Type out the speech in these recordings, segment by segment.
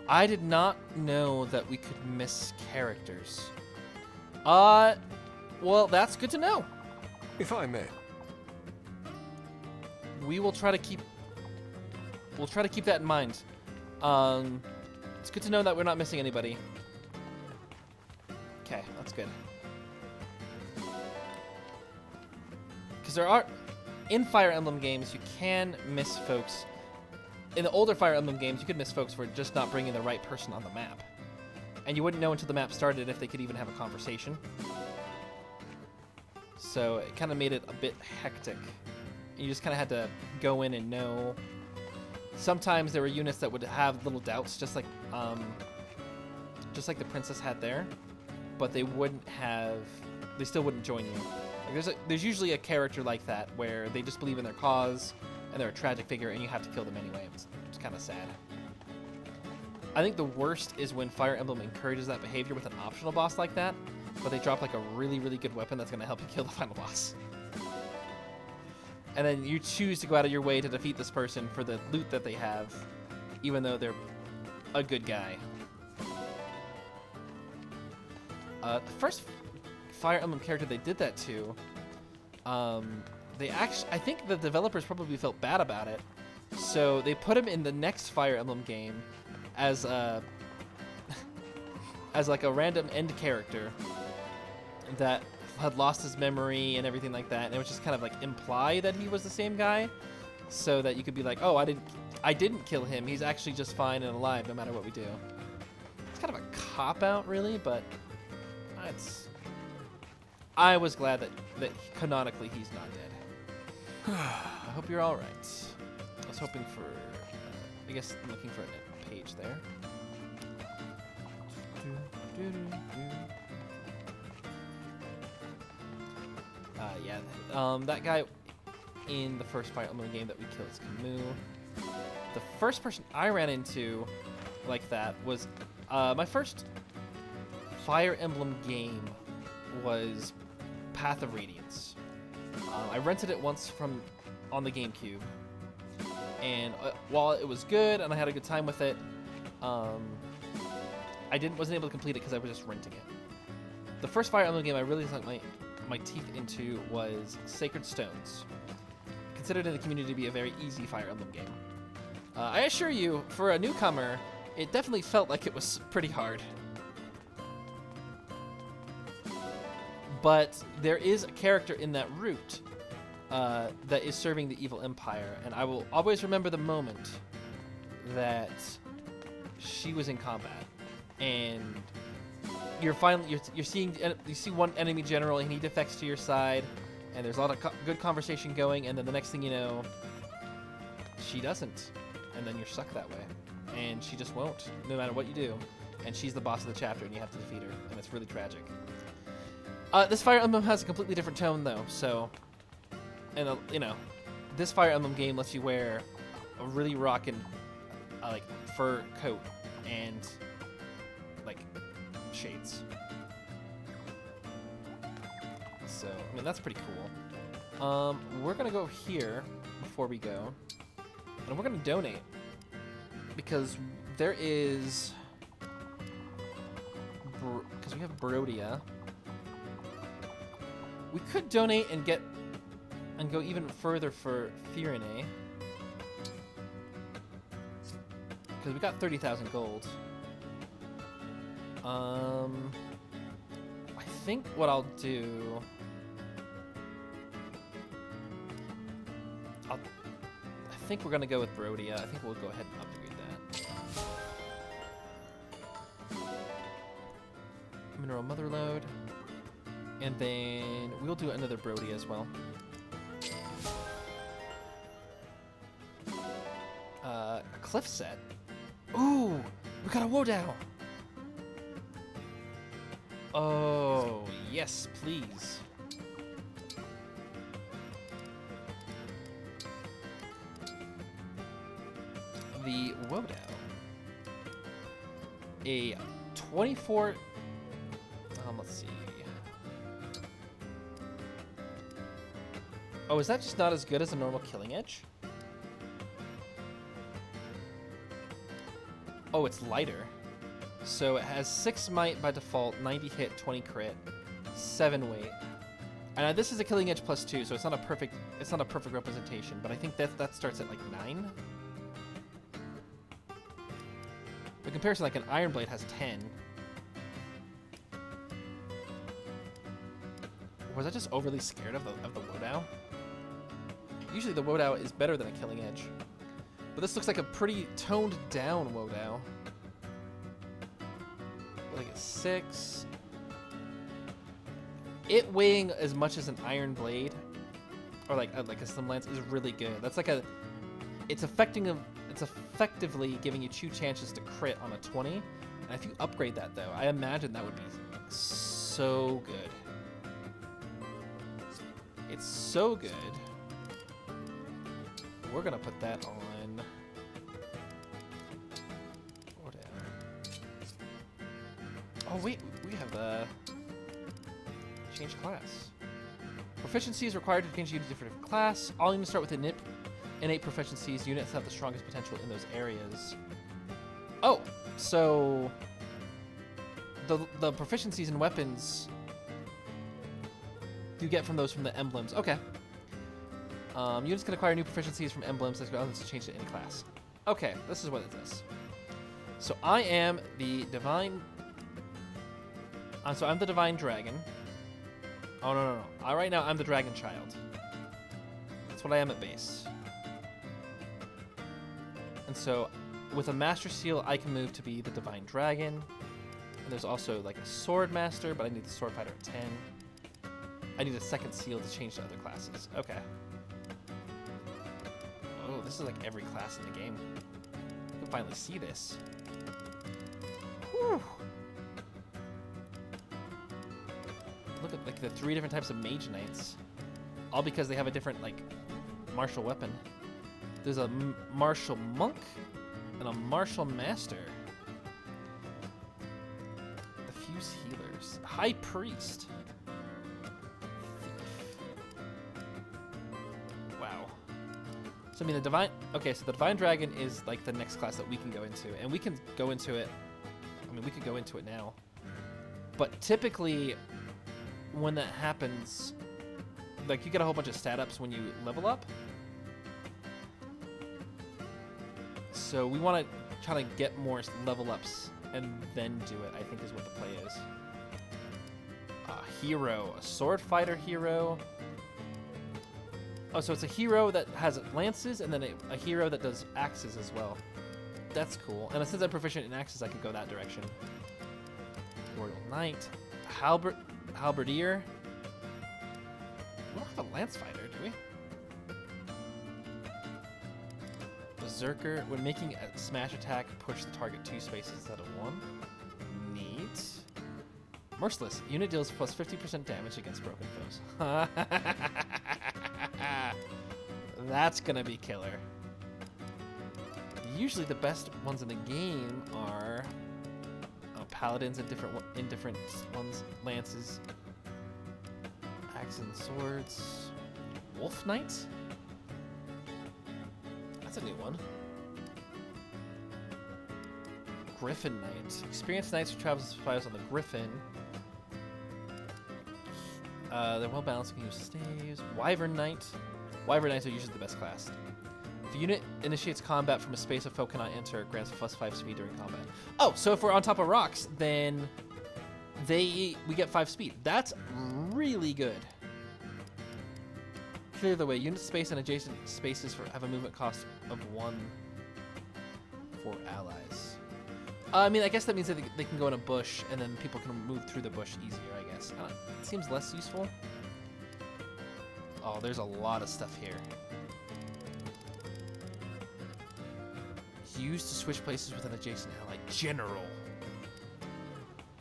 I did not know that we could miss characters. Well, that's good to know. If I may. We will try to keep. We'll try to keep that in mind. It's good to know that we're not missing anybody. Okay, that's good. Because there are, in Fire Emblem games, you can miss folks. In the older Fire Emblem games, you could miss folks for just not bringing the right person on the map. And you wouldn't know until the map started if they could even have a conversation. So it kind of made it a bit hectic. You just kind of had to go in and know. Sometimes there were units that would have little doubts, just like the princess had there, but they wouldn't have. They still wouldn't join you. Like there's usually a character like that where they just believe in their cause and they're a tragic figure, and you have to kill them anyway. It's kind of sad. I think the worst is when Fire Emblem encourages that behavior with an optional boss like that, but they drop like a really, really good weapon that's going to help you kill the final boss. And then you choose to go out of your way to defeat this person for the loot that they have, even though they're a good guy. The first Fire Emblem character they did that to, I think the developers probably felt bad about it, so they put him in the next Fire Emblem game as like a random end character that had lost his memory and everything like that, and it was just kind of like imply that he was the same guy, so that you could be like, oh, I didn't kill him. He's actually just fine and alive no matter what we do. It's kind of a cop-out, really, but I was glad that canonically he's not dead. I hope you're all right. I was hoping for, I guess I'm looking for a page there. That guy in the first Fire Emblem game that we killed is Camus. The first person I ran into like that was my first Fire Emblem game was Path of Radiance. I rented it once on the GameCube, and while it was good and I had a good time with it, I wasn't able to complete it because I was just renting it. The first Fire Emblem game I really sunk my teeth into was Sacred Stones, considered in the community to be a very easy Fire Emblem game. I assure you, for a newcomer, it definitely felt like it was pretty hard. But there is a character in that route that is serving the evil empire, and I will always remember the moment that she was in combat, and you see one enemy general and he defects to your side, and there's a lot of good conversation going, and then the next thing you know, she doesn't, and then you're stuck that way, and she just won't, no matter what you do, and she's the boss of the chapter, and you have to defeat her, and it's really tragic. This Fire Emblem has a completely different tone, though, so, and this Fire Emblem game lets you wear a really rockin' like fur coat and like shades. So, I mean, that's pretty cool. We're gonna go here before we go, and we're gonna donate because there is, because we have Brodia. We could donate and go even further for Firene, because we got 30,000 gold. I think what I'll do, I think we're gonna go with Brodia. I think we'll go ahead and upgrade that. Mineral Motherlode. And then we'll do another Brodia as well. A cliff set. Ooh, we got a Wodao. Oh, yes, please. The Wodao. A 24... let's see. Oh, is that just not as good as a normal Killing Edge? Oh, it's lighter. So it has 6 might by default, 90 hit, 20 crit, 7 weight. And this is a killing edge +2, so it's not a perfect representation, but I think that starts at like 9. In comparison, like an Iron Blade has 10. Was I just overly scared of the Wodao? Usually the Wodao is better than a killing edge. But this looks like a pretty toned down Wodao. Like a 6. It weighing as much as an Iron Blade, or like a Slim Lance, is really good. That's like it's effectively giving you 2 chances to crit on a 20. And if you upgrade that though, I imagine that would be so good. It's so good. We're gonna put that on. Oh wait, we have the change class. Proficiency is required to change you to a different class. All units start with innate proficiencies. Units have the strongest potential in those areas. Oh, so the proficiencies and weapons you get from the emblems. Okay. Units can acquire new proficiencies from emblems that allow them to change to any class. Okay, this is what it is. So I am the divine. So I'm the divine dragon. Oh no. Right now I'm the dragon child. That's what I am at base. And so with a master seal, I can move to be the divine dragon. And there's also like a sword master, but I need the sword fighter at 10. I need a second seal to change to other classes. Okay. Oh, this is like every class in the game. You can finally see this. Whew. Look at like the 3 different types of mage knights. All because they have a different like martial weapon. There's a martial monk and a martial master. The fuse healers. High priest. Wow. So I mean the divine. Okay, so the divine dragon is like the next class that we can go into, and we can go into it. I mean, we could go into it now. But typically, when that happens, like you get a whole bunch of stat ups when you level up. So we want to try to get more level ups and then do it, I think is what the play is. A hero, a sword fighter hero. Oh, so it's a hero that has lances and then a hero that does axes as well. That's cool. And since I'm proficient in axes, I could go that direction. Royal Knight. Halberdier. We don't have a lance fighter, do we? Berserker. When making a smash attack, push the target 2 spaces instead of 1. Neat. Merciless. Unit deals plus 50% damage against broken foes. That's gonna be killer. Usually the best ones in the game are paladins in different ones, lances, axe and swords. Wolf Knight? That's a new one. Griffin Knight. Experienced knights who travels fires on the Griffin. They're well balanced and can use staves. Wyvern Knight. Wyvern Knights are usually the best class. If a unit initiates combat from a space a foe cannot enter, it grants +5 speed during combat. Oh, so if we're on top of rocks, then we get 5 speed. That's really good. Clear the way. Unit space and adjacent spaces have a movement cost of 1 for allies. I mean, I guess that means that they can go in a bush, and then people can move through the bush easier, I guess. It seems less useful. Oh, there's a lot of stuff here. Used to switch places with an adjacent ally. General.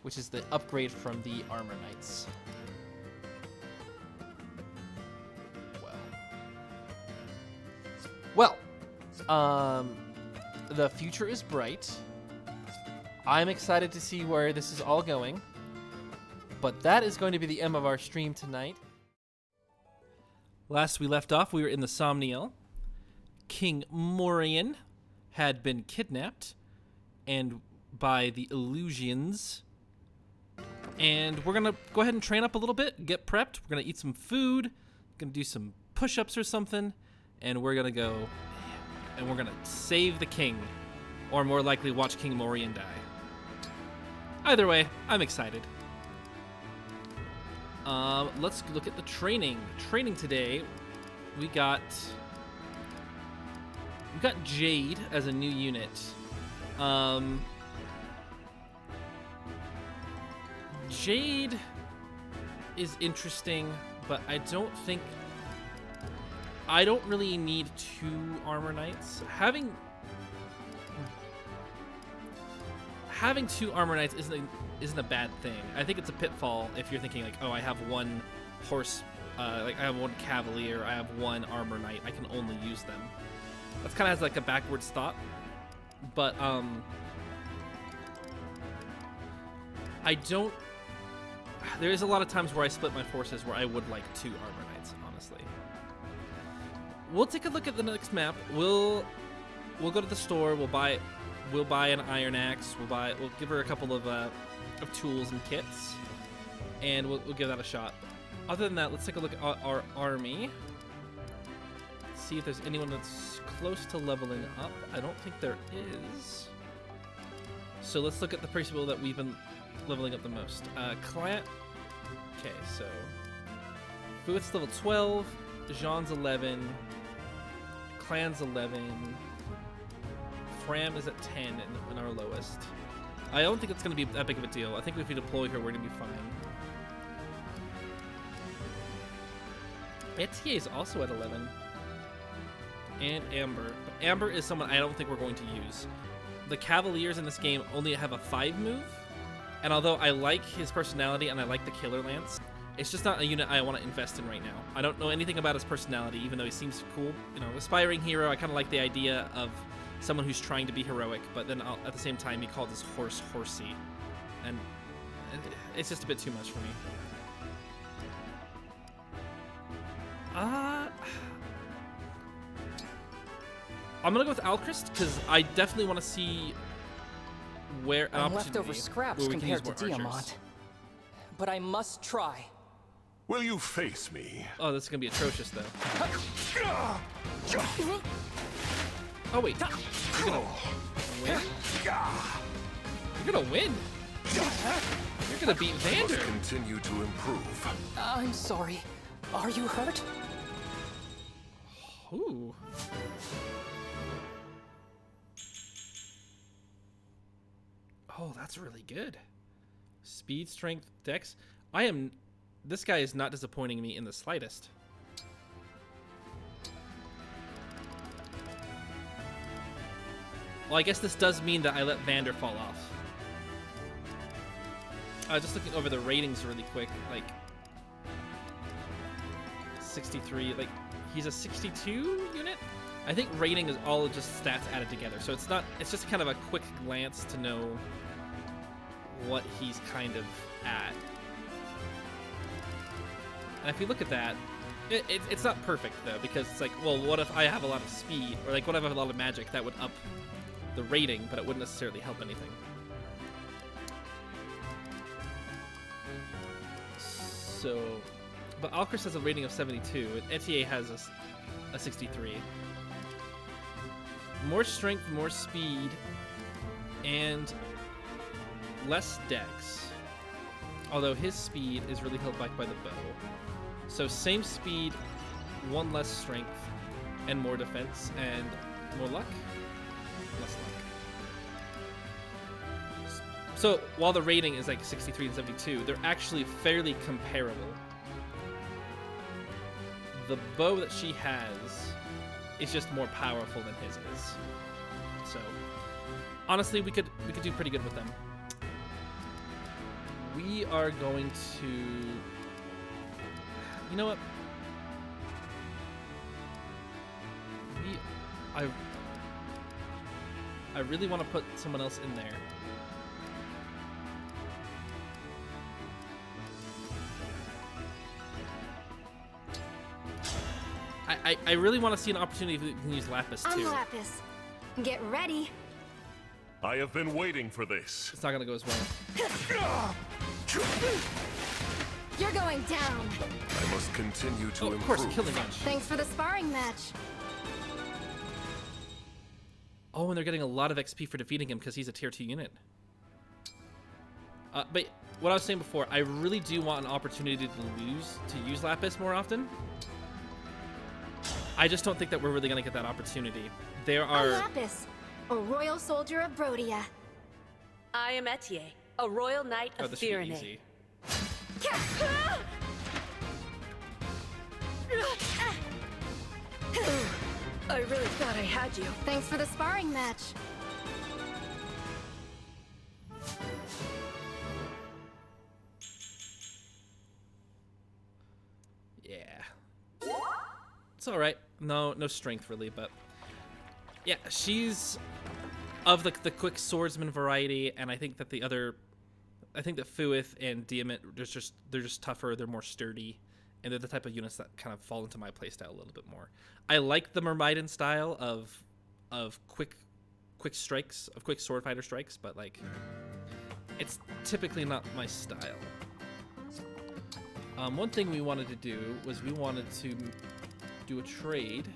Which is the upgrade from the Armor Knights. Well, the future is bright. I'm excited to see where this is all going. But that is going to be the end of our stream tonight. Last we left off, we were in the Somniel. King Morian had been kidnapped, and by the illusions. And we're gonna go ahead and train up a little bit, get prepped. We're gonna eat some food, gonna do some push-ups or something, and we're gonna go and we're gonna save the king, or more likely watch King Morian die. Either way, I'm excited. Let's look at the training. Training today, we got Jade as a new unit. Jade is interesting, but I don't really need 2 armor knights. Having 2 armor knights isn't a bad thing. I think it's a pitfall if you're thinking like, oh, I have 1 horse, like I have 1 cavalier, I have 1 armor knight, I can only use them. That's kind of has like a backwards thought, but there is a lot of times where I split my forces where I would like 2 armor knights, honestly. We'll take a look at the next map. We'll go to the store. We'll buy an iron axe. We'll give her a couple of tools and kits, and we'll give that a shot. Other than that, let's take a look at our army. See if there's anyone that's close to leveling up. I don't think there is. So let's look at the people that we've been leveling up the most. Clanne. Okay, so Fuath's level 12, Jean's 11, Clanne's 11, Framme is at 10 in our lowest. I don't think it's going to be that big of a deal. I think if we deploy her, we're going to be fine. Etie is also at 11. And Amber. But Amber is someone I don't think we're going to use. The Cavaliers in this game only have a 5 move. And although I like his personality and I like the Killer Lance, it's just not a unit I want to invest in right now. I don't know anything about his personality, even though he seems cool. You know, aspiring hero, I kind of like the idea of someone who's trying to be heroic, but then at the same time he called his horse horsey. And it's just a bit too much for me. I'm gonna go with Alchrist because I definitely want to see where an leftover scraps compared to Diamant, but I must try. Will you face me? Oh, this is gonna be atrocious though. Oh wait, you're gonna win? You're gonna win? You're gonna beat Vander. Continue to improve. I'm sorry. Are you hurt? Ooh. Oh, that's really good. Speed, strength, dex. This guy is not disappointing me in the slightest. Well, I guess this does mean that I let Vander fall off. Just looking over the ratings really quick, like 63, like he's a 62 unit? I think rating is all just stats added together, so it's just kind of a quick glance to know what he's kind of at. And if you look at that, it's not perfect though, because it's like, well, what if I have a lot of speed, or like what if I have a lot of magic? That would up the rating, but it wouldn't necessarily help anything. So, but Alchrist has a rating of 72, and Etie has a 63. More strength, more speed, and less dex. Although his speed is really held back by the bow. So same speed, 1 less strength, and more defense, and more luck? Less luck. So while the rating is like 63 and 72, they're actually fairly comparable. The bow that she has is just more powerful than his is. So honestly, we could do pretty good with them. We are going to, you know what? I really want to put someone else in there. I really want to see an opportunity if we can use Lapis too. I'm Lapis. Get ready. I have been waiting for this. It's not gonna go as well. You're going down. I must continue to improve. Of course, killing edge. Thanks for the sparring match. Oh, and they're getting a lot of XP for defeating him because he's a tier 2 unit. But what I was saying before, I really do want an opportunity to use Lapis more often. I just don't think that we're really gonna get that opportunity. There are. I'm Lapis, a royal soldier of Brodia. I am Etie, a royal knight of This should be Framme. easy. I really thought I had you. Thanks for the sparring match. Yeah. It's all right. No strength really, but yeah, she's of the quick swordsman variety, and I think that Fuath and Diamant, they're just tougher. They're more sturdy, and they're the type of units that kind of fall into my playstyle a little bit more. I like the Myrmidon style of quick strikes, of quick sword fighter strikes, but like it's typically not my style. One thing we wanted to do was we wanted to do a trade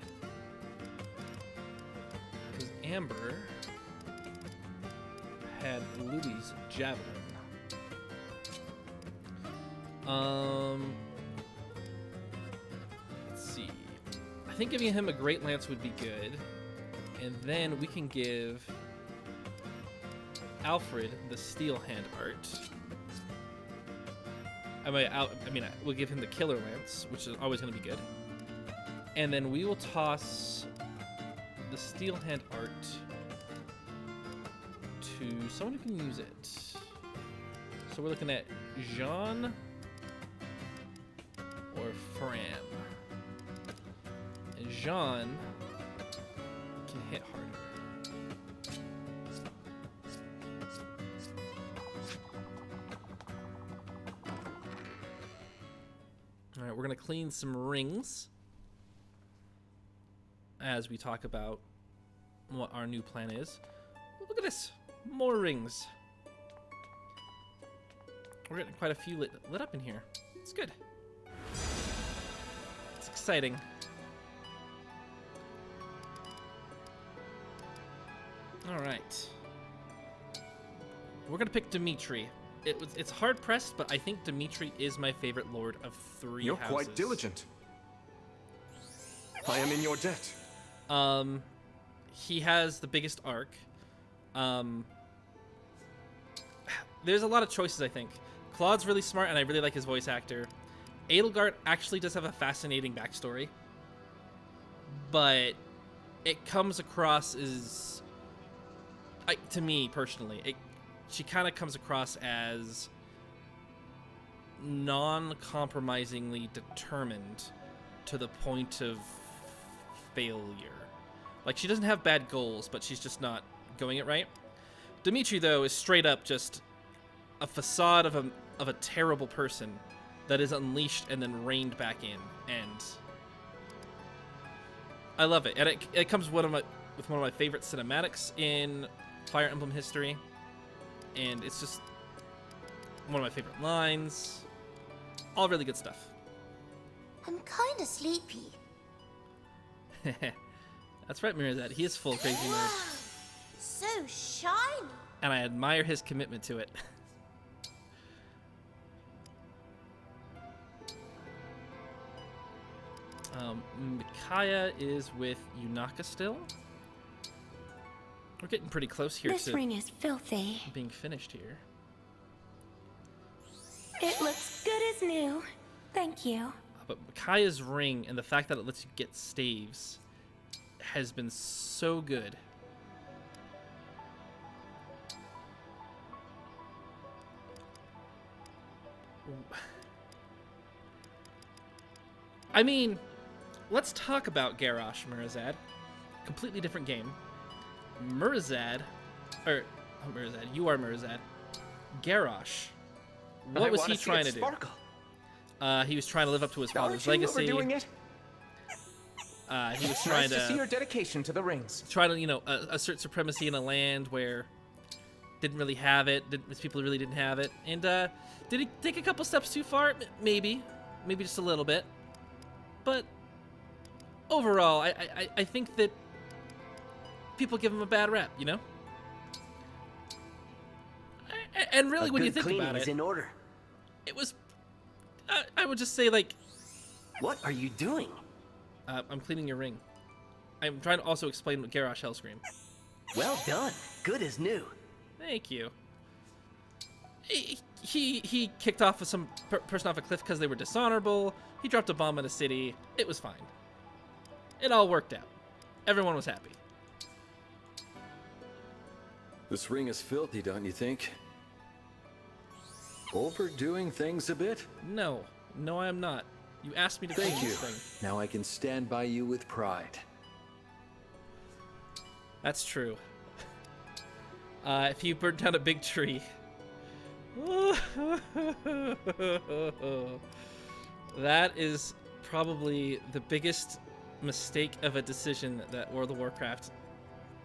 because Amber had Louis' javelin. Let's see. I think giving him a great lance would be good, and then we can give Alfred the steel hand art. We'll give him the killer lance, which is always going to be good. And then we will toss the steel hand art to someone who can use it. So we're looking at Jean or Framme. And Jean can hit harder. Alright, we're going to clean some rings as we talk about what our new plan is. Look at this! More rings. We're getting quite a few lit up in here. It's good. It's exciting. Alright. We're going to pick Dimitri. It's hard pressed, but I think Dimitri is my favorite lord of 3 You're houses. quite diligent. I am in your debt. He has the biggest arc. There's a lot of choices, I think. Claude's really smart, and I really like his voice actor. Edelgard actually does have a fascinating backstory, but it comes across as, to me personally, she kind of comes across as non-compromisingly determined to the point of failure. Like, she doesn't have bad goals, but she's just not going it right. Dimitri, though, is straight up just a facade of a terrible person that is unleashed and then reined back in, and I love it. And it comes with one of my favorite cinematics in Fire Emblem history. And it's just one of my favorite lines. All really good stuff. I'm kinda sleepy. That's right, Mirazad. He is full of crazy moves. So shiny. And I admire his commitment to it. Micaiah is with Yunaka still. We're getting pretty close here This to ring is filthy. being finished here. It looks good as new. Thank you. But Micaiah's ring and the fact that it lets you get staves has been so good. I mean, let's talk about Garrosh, Mirazad. Completely different game. Mirazad, you are Mirazad. Garrosh, what was he trying to do? He was trying to live up to his father's legacy. Overdoing it? He was Nice trying to see to your dedication to the rings. try to, assert supremacy in a land where didn't really have it. These people really didn't have it. And did he take a couple steps too far? Maybe just a little bit. But overall, I think that people give him a bad rap, you know? And really, when you think about it, in order. it was, I would just say, like... What are you doing? I'm cleaning your ring. I'm trying to also explain what Garrosh Hellscream. Well done. Good as new. Thank you. He kicked off with some person off a cliff because they were dishonorable. He dropped a bomb in a city. It was fine. It all worked out. Everyone was happy. This ring is filthy, don't you think? Overdoing things a bit? No, I am not. You asked me to clean Thank you. this thing. Now I can stand by you with pride. That's true. If you burn down a big tree... That is probably the biggest mistake of a decision that World of Warcraft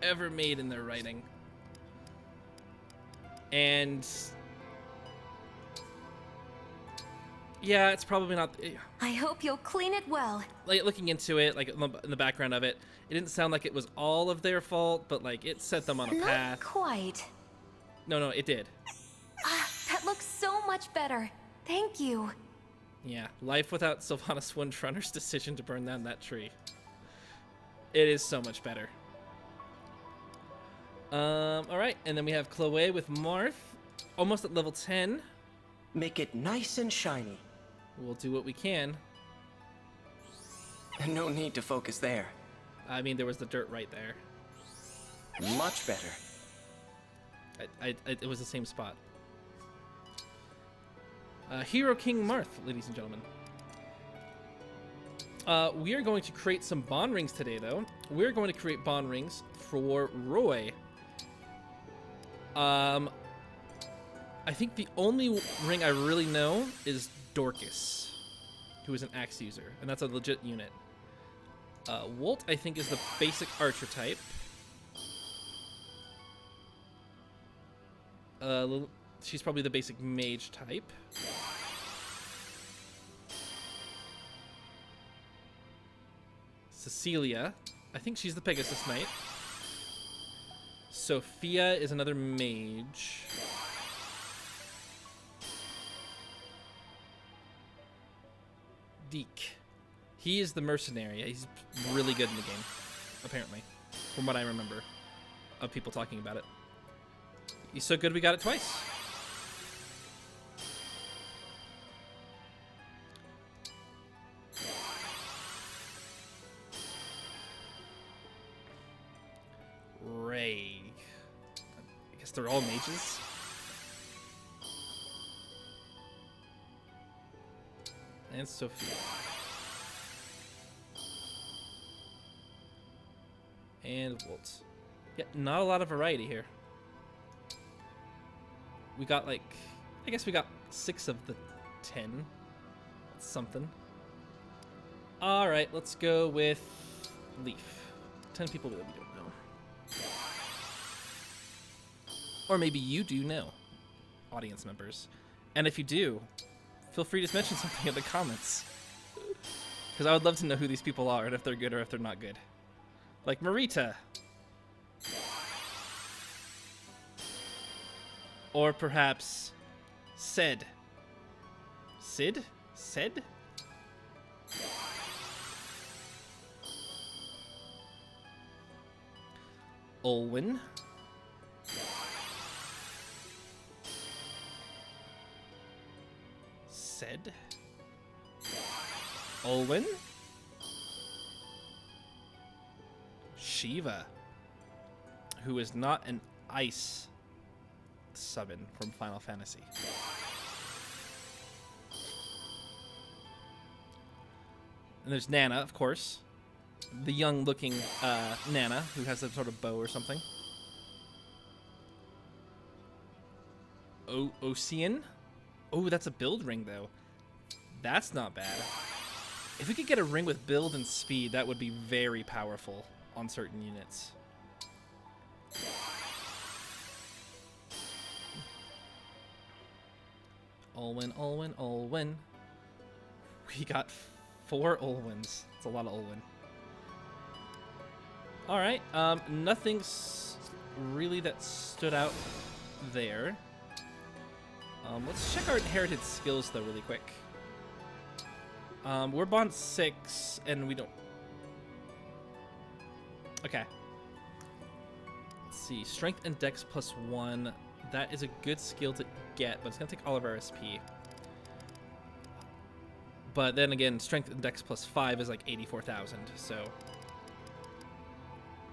ever made in their writing. And... yeah, it's probably not... I hope you'll clean it well. Like, looking into it, like, in the background of it, it didn't sound like it was all of their fault, but, like, it set them on a path. Not quite. No, it did. That looks so much better. Thank you. Yeah, life without Sylvanas Windrunner's decision to burn down that tree. It is so much better. Alright, and then we have Chloe with Marth, almost at level 10. Make it nice and shiny. We'll do what we can. No need to focus there. I mean, there was the dirt right there. Much better. It was the same spot. Hero King Marth, ladies and gentlemen. We are going to create some bond rings today, though. We're going to create bond rings for Roy. I think the only ring I really know is Dorcas, who is an axe user, and that's a legit unit. Wolt, I think, is the basic archer type. She's probably the basic mage type. Cecilia, I think she's the Pegasus Knight. Sophia is another mage. Deke. He is the mercenary. He's really good in the game, apparently, from what I remember of people talking about it. He's so good we got it twice. Ray. I guess they're all mages. And Sophia. And Wolt. Yeah, not a lot of variety here. We got like, I guess we got 6 of the 10. That's something. Alright, let's go with Leaf. 10 people that we don't know. Or maybe you do know, audience members. And if you do, feel free to mention something in the comments. Because I would love to know who these people are and if they're good or if they're not good. Like Marita. Or perhaps Ced. Sid? Ced? Olwen. Ced. Olwen. Shiva, who is not an ice summon from Final Fantasy. And there's Nana, of course. The young-looking Nana, who has some sort of bow or something. Ocean? Oh, that's a build ring, though. That's not bad. If we could get a ring with build and speed, that would be very powerful on certain units. Olwen, Olwen, Olwen. We got 4 Olwens. It's a lot of Olwen. All right. Nothing's really that stood out there. Let's check our inherited skills though really quick. We're bond 6 and we don't. Okay. Let's see. Strength and Dex +1. That is a good skill to get, but it's gonna take all of our SP. But then again, Strength and Dex +5 is like 84,000. So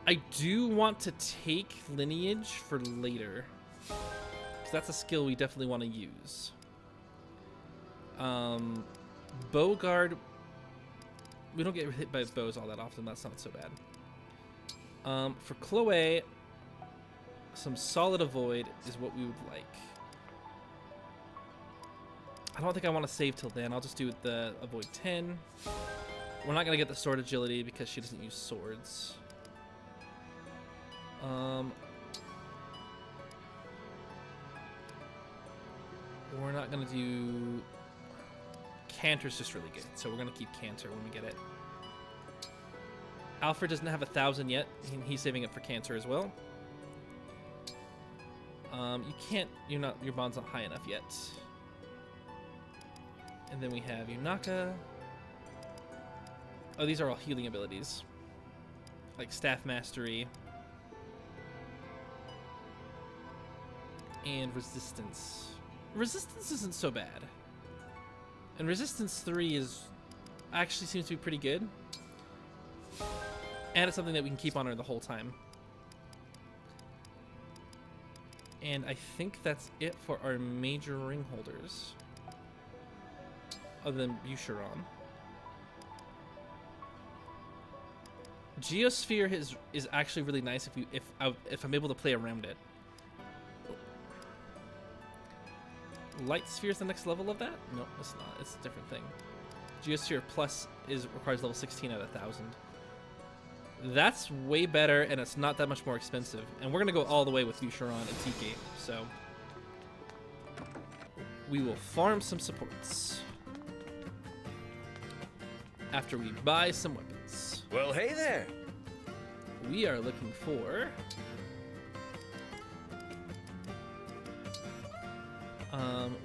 I do want to take Lineage for later. That's a skill we definitely want to use. Bowguard, we don't get hit by bows all that often. That's not so bad. For Chloe, some solid avoid is what we would like. I don't think I want to save till then. I'll just do the avoid 10. We're not gonna get the sword agility because she doesn't use swords. We're not gonna do. Canter's just really good, so we're gonna keep Canter when we get it. Alfred doesn't have 1,000 yet. He's saving it for Canter as well. You can't. Your bond's not high enough yet. And then we have Yunaka. Oh, these are all healing abilities, like Staff Mastery and Resistance. Resistance isn't so bad. And Resistance 3 is actually seems to be pretty good. And it's something that we can keep on her the whole time. And I think that's it for our major ring holders. Other than Boucheron. Geosphere is actually really nice if I'm able to play around it. Light Sphere is the next level of that? No, it's not. It's a different thing. Geosphere Plus requires level 16 out of 1,000. That's way better, and it's not that much more expensive. And we're gonna go all the way with Boucheron and Tiki, so we will farm some supports after we buy some weapons. Well, hey there. We are looking for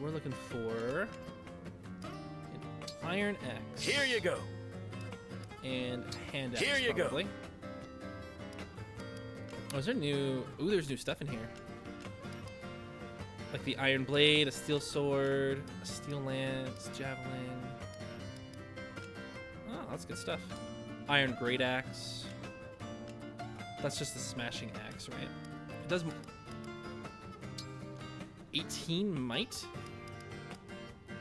we're looking for an iron axe. Here you go. And a hand axe. Here you probably. Go. Oh, is there new? Ooh, there's new stuff in here. Like the iron blade, a steel sword, a steel lance, javelin. Oh, that's good stuff. Iron great axe. That's just the smashing axe, right? It does 18 might?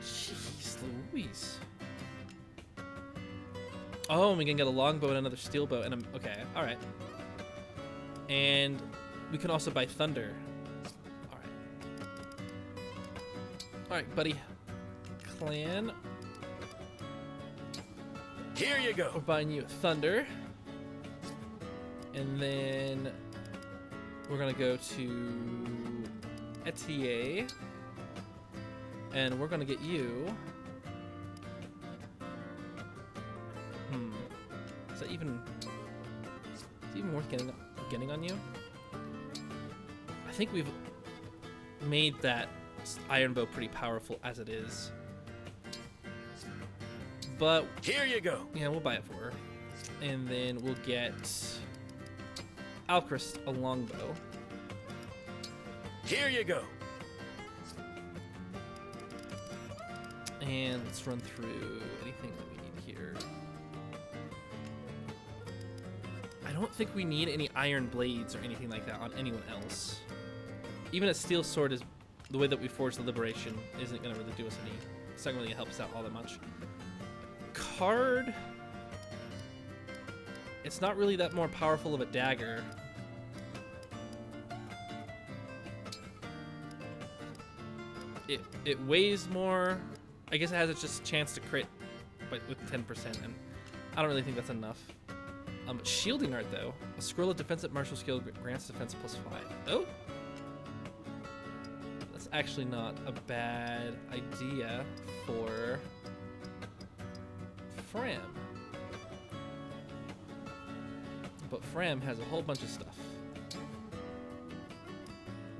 Jeez Louise. Oh, we can get a longbow and another steel bow, and okay, all right. And we can also buy thunder. All right, buddy. Clanne. Here you go. We're buying you thunder, and then we're gonna go to Etie, and we're gonna get you. Is that even worth getting on you? I think we've made that iron bow pretty powerful as it is. But here you go. Yeah, we'll buy it for her, and then we'll get Alchrist a longbow. Here you go. And let's run through anything that we need here. I don't think we need any iron blades or anything like that on anyone else. Even a steel sword is the way that we forge the liberation isn't going to really do us any. It's not really help us out all that much. Card. It's not really that more powerful of a dagger. It weighs more. I guess it has just a chance to crit, but with 10%, and I don't really think that's enough. Shielding art though, a scroll of defensive martial skill grants defense +5. Oh, that's actually not a bad idea for Framme. But Framme has a whole bunch of stuff.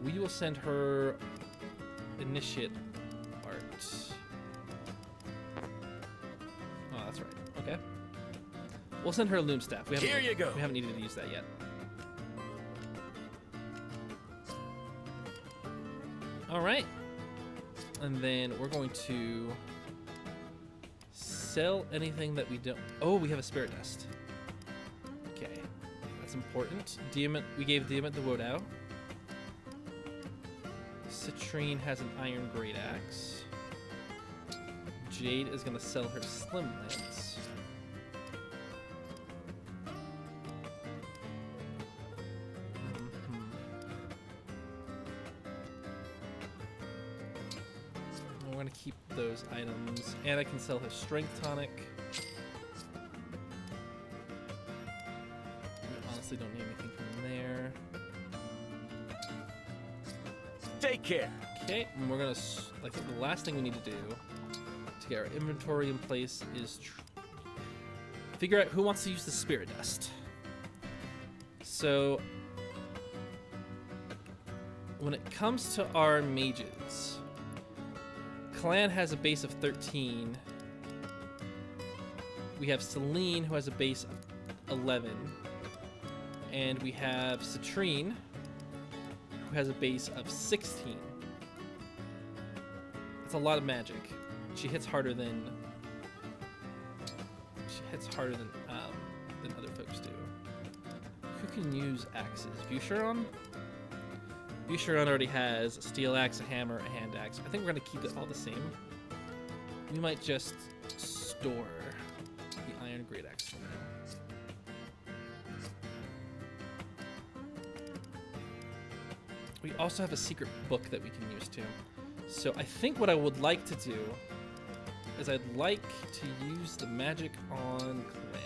We will send her initiate art. Oh, that's right. Okay. We'll send her a loom staff. Here you go. We haven't needed to use that yet. All right. And then we're going to sell anything that we don't. Oh, we have a spirit dust. Okay, that's important. Diamond. We gave Diamond the Wodao. Citrine has an iron great axe. Jade is gonna sell her slim lance. We're gonna keep those items, and I can sell her strength tonic. We honestly don't need anything from there. Take care. Okay, and we're gonna. I think the last thing we need to do to get our inventory in place is figure out who wants to use the spirit dust. So, when it comes to our mages, Clanne has a base of 13. We have Celine, who has a base of 11, and we have Citrine, who has a base of 16. That's a lot of magic. She hits harder than other folks do. Who can use axes? Bucheron? Bucheron already has a steel axe, a hammer, a hand axe. I think we're gonna keep it all the same. We might just store the iron great axe for now. We also have a secret book that we can use too. So I think what I would like to do is I'd like to use the magic on Clanne.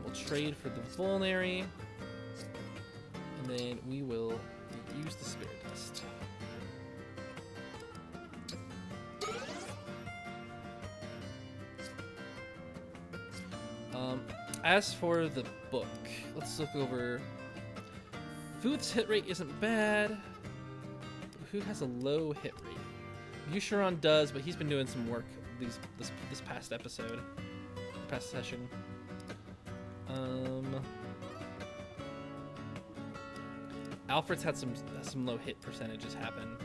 We'll trade for the Vulnerary, and then we will use the Spirit Dust. As for the book, let's look over. Fuath's hit rate isn't bad. Who has a low hit rate? Bucheron does, but he's been doing some work this past episode, past session. Alfred's had some low hit percentages happen.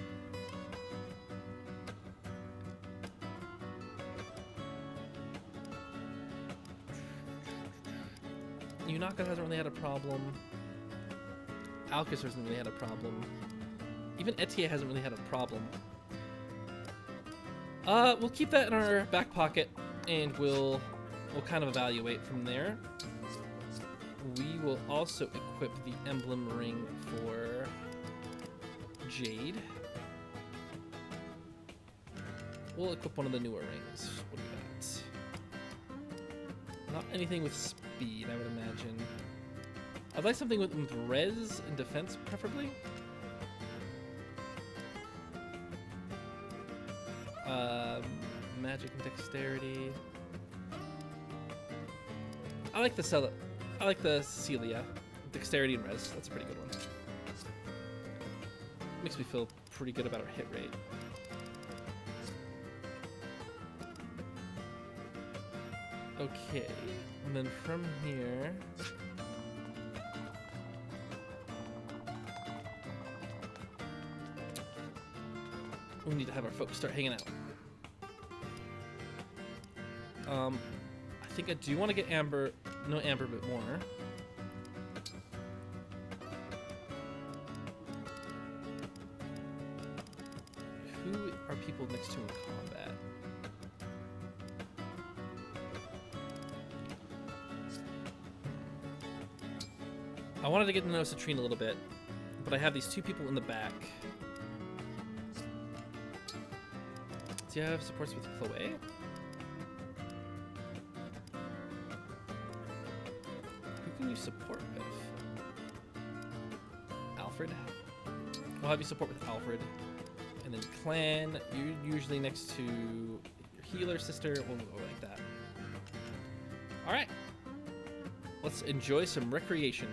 Unaka hasn't really had a problem. Alcus hasn't really had a problem. Even Etie hasn't really had a problem. We'll keep that in our back pocket, and we'll kind of evaluate from there. We will also equip the emblem ring for Jade. We'll equip one of the newer rings. What do we got? Not anything with speed, I would imagine. I'd like something with res and defense, preferably. Magic and dexterity. I like the Celica. Dexterity and res. That's a pretty good one. Makes me feel pretty good about our hit rate. Okay, and then from here, we need to have our folks start hanging out. I think I do want to get Amber, but more. Who are people next to in combat? I wanted to get to know Citrine a little bit, but I have these two people in the back. Do you have supports with Chloe? support with? Alfred. We'll have you support with Alfred. And then Clanne, you're usually next to your healer sister. We'll go like that. Alright. Let's enjoy some recreation.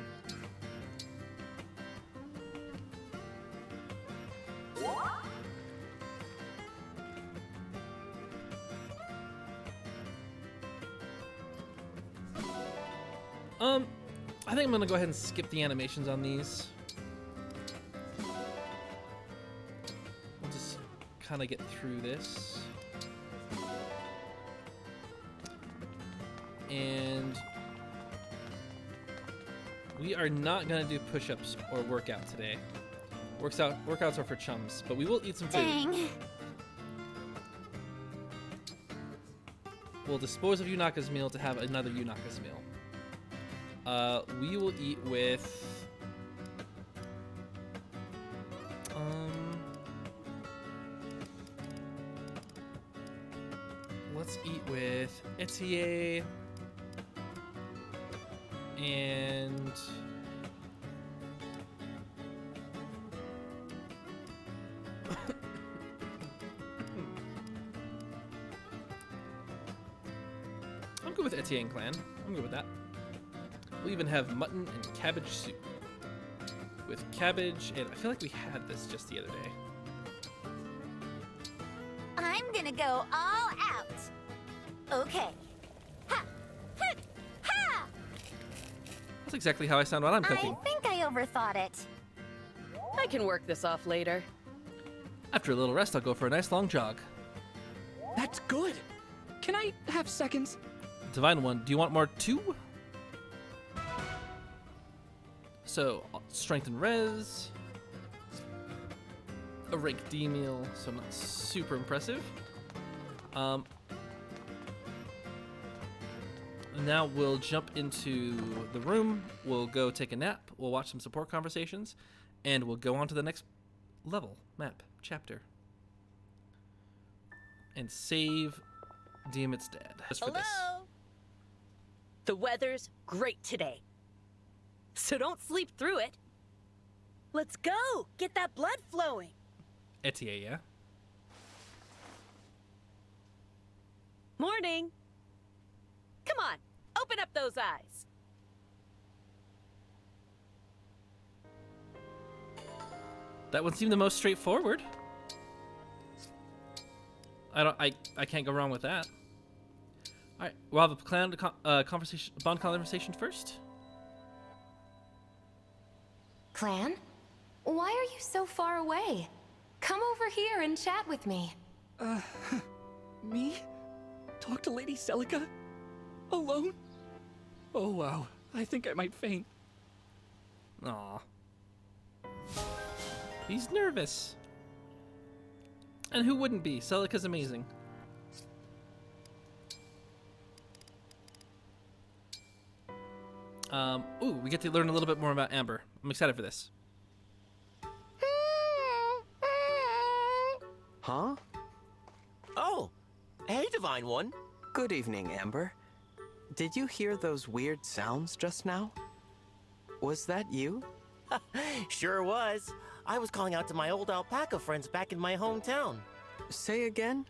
I think I'm gonna go ahead and skip the animations on these. We'll just kind of get through this. And we are not gonna do push-ups or workout today. Workouts are for chums, but we will eat some food. Dang. We'll dispose of Yunaka's meal to have another Yunaka's meal. We will eat with... let's eat with Etie and... I'm good with Etie and Clanne. I'm good with that. We'll even have mutton and cabbage soup. With cabbage, and I feel like we had this just the other day. I'm gonna go all out. Okay. Ha! Hit! Ha! That's exactly how I sound when I'm cooking. I think I overthought it. I can work this off later. After a little rest, I'll go for a nice long jog. That's good. Can I have seconds? Divine One, do you want more too? So, strength and res. A rank D meal, so not super impressive. Now we'll jump into the room. We'll go take a nap. We'll watch some support conversations, and we'll go on to the next level, map, chapter, and save Demon's Dead. Just for this. The weather's great today. So don't sleep through it. Let's go! Get that blood flowing! Etie, yeah? Morning! Come on, open up those eyes! That one seemed the most straightforward. I can't go wrong with that. Alright, we'll have a Clanne bond conversation first. Clanne? Why are you so far away? Come over here and chat with me. Me? Talk to Lady Celica? Alone? Oh wow, I think I might faint. Aw. He's nervous. And who wouldn't be? Celica's amazing. Ooh, we get to learn a little bit more about Amber. I'm excited for this. Huh? Oh, hey, Divine One. Good evening, Amber. Did you hear those weird sounds just now? Was that you? Sure was. I was calling out to my old alpaca friends back in my hometown. Say again?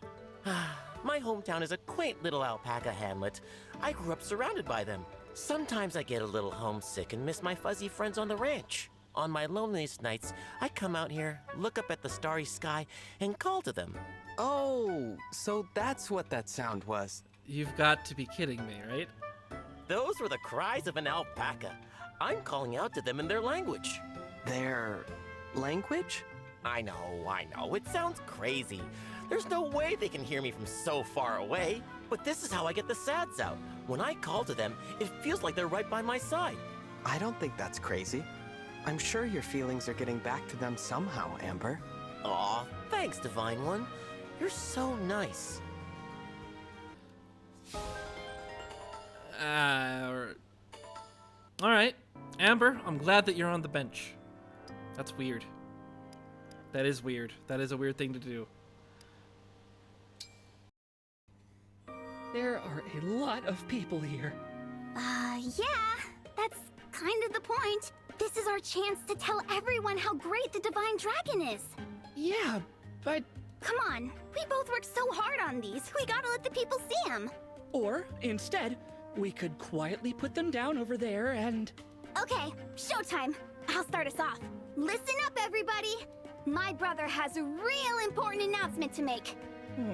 My hometown is a quaint little alpaca hamlet. I grew up surrounded by them. Sometimes I get a little homesick and miss my fuzzy friends on the ranch. On my loneliest nights, I come out here, look up at the starry sky, and call to them. Oh, so that's what that sound was. You've got to be kidding me, right? Those were the cries of an alpaca. I'm calling out to them in their language. Their language? I know. It sounds crazy. There's no way they can hear me from so far away. But this is how I get the sads out. When I call to them, it feels like they're right by my side. I don't think that's crazy. I'm sure your feelings are getting back to them somehow, Amber. Aw, thanks, Divine One. You're so nice. Alright. Amber, I'm glad that you're on the bench. That's weird. That is weird. That is a weird thing to do. There are a lot of people here. Yeah, that's kind of the point. This is our chance to tell everyone how great the Divine Dragon is. Yeah, but... Come on, we both worked so hard on these. We gotta let the people see them. Or, instead, we could quietly put them down over there and... Okay, showtime. I'll start us off. Listen up, everybody. My brother has a real important announcement to make.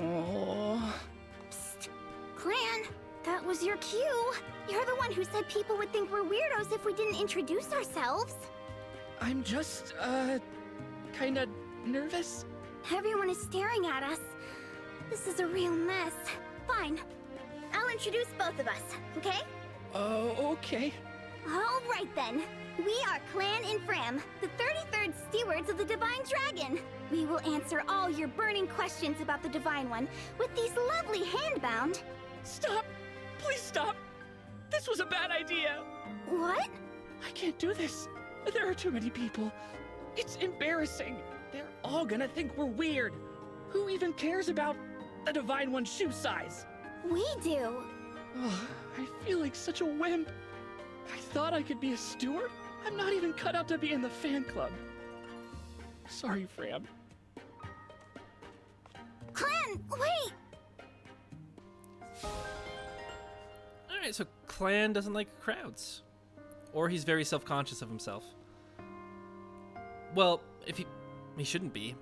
Oh. Psst. Clanne, that was your cue. You're the one who said people would think we're weirdos if we didn't introduce ourselves. I'm just, kinda nervous. Everyone is staring at us. This is a real mess. Fine. I'll introduce both of us, okay? Oh, okay. All right then. We are Clanne and Framme, the 33rd stewards of the Divine Dragon. We will answer all your burning questions about the Divine One with these lovely handbound... Stop! Please stop! This was a bad idea! What? I can't do this. There are too many people. It's embarrassing. They're all gonna think we're weird. Who even cares about the Divine One's shoe size? We do. Oh, I feel like such a wimp. I thought I could be a steward. I'm not even cut out to be in the fan club. Sorry, Framme. Clanne, wait! Alright, so Clanne doesn't like crowds. Or he's very self-conscious of himself. Well, if he shouldn't be.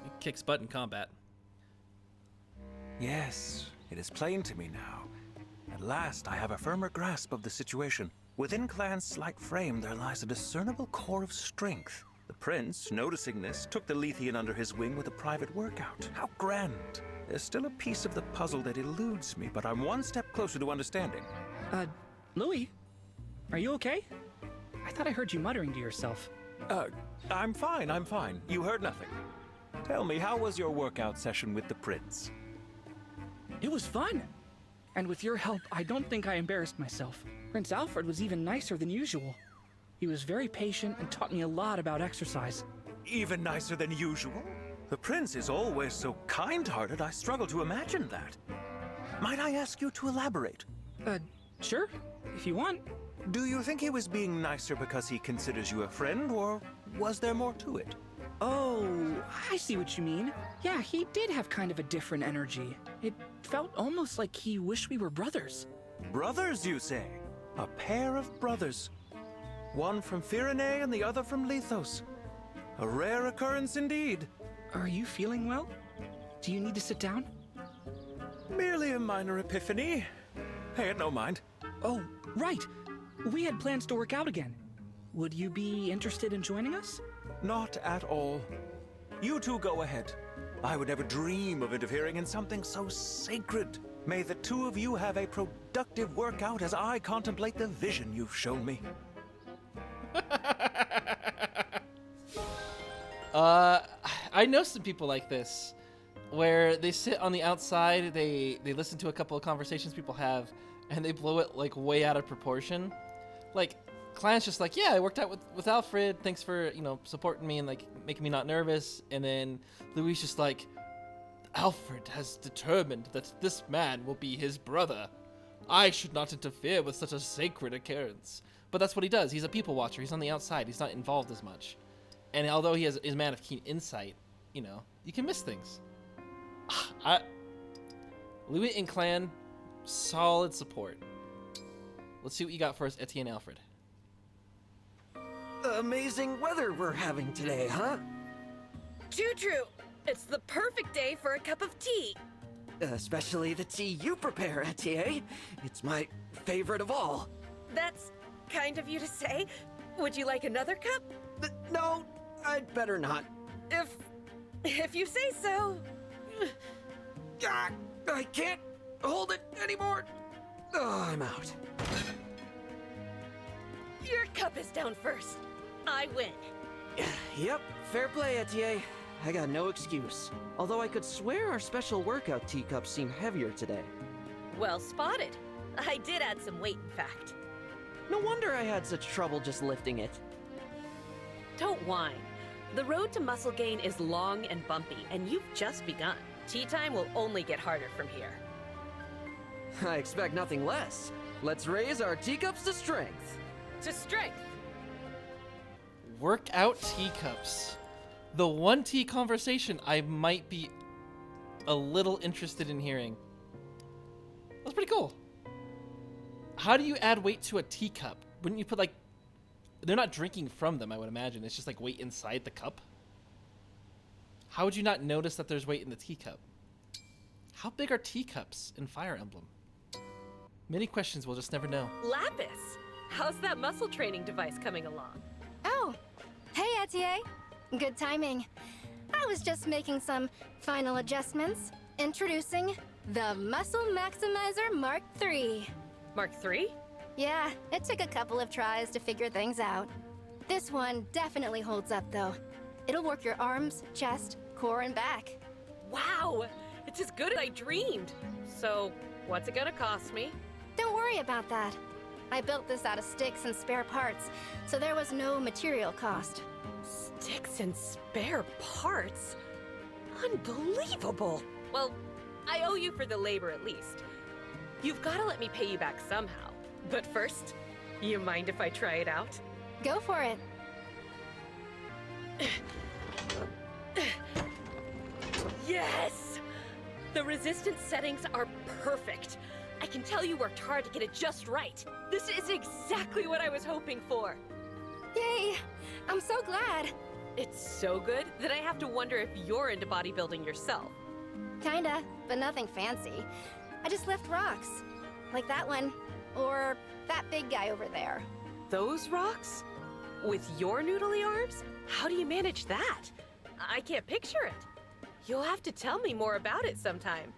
He kicks butt in combat. Yes, it is plain to me now. At last I have a firmer grasp of the situation. Within Clanne's slight frame there lies a discernible core of strength. The prince, noticing this, took the Lethean under his wing with a private workout. How grand! There's still a piece of the puzzle that eludes me, but I'm one step closer to understanding. Louis? Are you okay? I thought I heard you muttering to yourself. I'm fine. You heard nothing. Tell me, how was your workout session with the prince? It was fun. And with your help, I don't think I embarrassed myself. Prince Alfred was even nicer than usual. He was very patient and taught me a lot about exercise. Even nicer than usual? The prince is always so kind-hearted, I struggle to imagine that. Might I ask you to elaborate? Sure, if you want. Do you think he was being nicer because he considers you a friend, or was there more to it? Oh, I see what you mean. Yeah, he did have kind of a different energy. It felt almost like he wished we were brothers. Brothers, you say? A pair of brothers. One from Firene and the other from Lethos. A rare occurrence indeed. Are you feeling well? Do you need to sit down? Merely a minor epiphany. Pay it no mind. Oh, right. We had plans to work out again. Would you be interested in joining us? Not at all. You two go ahead. I would never dream of interfering in something so sacred. May the two of you have a productive workout as I contemplate the vision you've shown me. I know some people like this, where they sit on the outside, they listen to a couple of conversations people have, and they blow it like way out of proportion. Like, Clanne's just like, yeah, I worked out with Alfred, thanks for, supporting me and like making me not nervous. And then Louis just like, Alfred has determined that this man will be his brother. I should not interfere with such a sacred occurrence. But that's what he does. He's a people watcher. He's on the outside. He's not involved as much. And although he is a man of keen insight, you can miss things. Louis and Clanne, solid support. Let's see what you got for us, Etie and Alfred. Amazing weather we're having today, huh? Too true. It's the perfect day for a cup of tea. Especially the tea you prepare, Etie. It's my favorite of all. That's kind of you to say. Would you like another cup? No, I'd better not. If you say so. I can't hold it anymore. Oh, I'm out. Your cup is down first. I win. Yep, fair play, Etie. I got no excuse. Although I could swear our special workout teacups seem heavier today. Well spotted. I did add some weight, in fact. No wonder I had such trouble just lifting it. Don't whine. The road to muscle gain is long and bumpy, and you've just begun. Tea time will only get harder from here. I expect nothing less. Let's raise our teacups to strength. To strength. Workout teacups. The one tea conversation I might be a little interested in hearing. That's pretty cool. How do you add weight to a teacup? Wouldn't you put like... They're not drinking from them, I would imagine. It's just like weight inside the cup. How would you not notice that there's weight in the teacup? How big are teacups in Fire Emblem? Many questions we'll just never know. Lapis! How's that muscle training device coming along? Oh, hey Etie. Good timing. I was just making some final adjustments. Introducing the Muscle Maximizer Mark III. Mark III? Yeah, it took a couple of tries to figure things out. This one definitely holds up though. It'll work your arms, chest, core, and back. Wow! It's as good as I dreamed. So, what's it gonna cost me? Don't worry about that. I built this out of sticks and spare parts, so there was no material cost. Sticks and spare parts? Unbelievable! Well, I owe you for the labor at least. You've gotta let me pay you back somehow. But first, you mind if I try it out? Go for it. Yes! The resistance settings are perfect. I can tell you worked hard to get it just right. This is exactly what I was hoping for. Yay! I'm so glad. It's so good that I have to wonder if you're into bodybuilding yourself. Kinda, but nothing fancy. I just lift rocks. Like that one. Or that big guy over there. Those rocks? With your noodly arms? How do you manage that? I can't picture it. You'll have to tell me more about it sometime.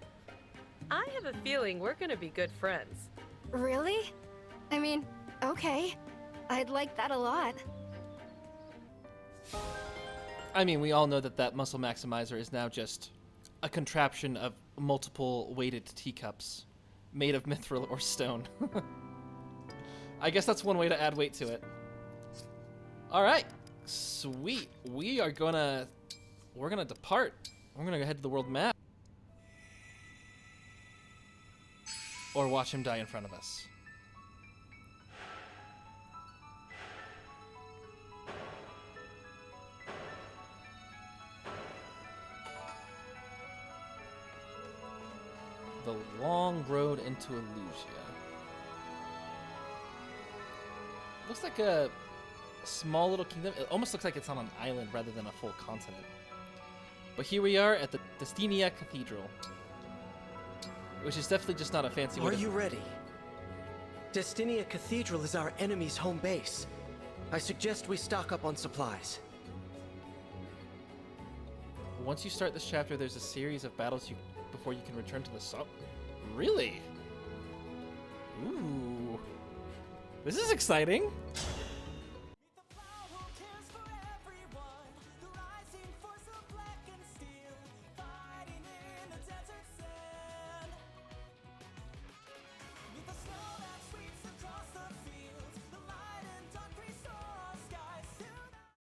I have a feeling we're gonna be good friends. Really? I mean, okay. I'd like that a lot. I mean, we all know that that muscle maximizer is now just a contraption of multiple weighted teacups made of mithril or stone. I guess that's one way to add weight to it. All right, sweet. We're gonna depart. We're gonna go head to the world map. Or watch him die in front of us. The long road into Illusia. Looks like a small little kingdom. It almost looks like it's on an island rather than a full continent. But here we are at the Destinia Cathedral. Which is definitely just not a fancy way Are to... you ready? Destinia Cathedral is our enemy's home base. I suggest we stock up on supplies. Once you start this chapter, there's a series of battles before you can return to the sub. Really? Ooh. This is exciting.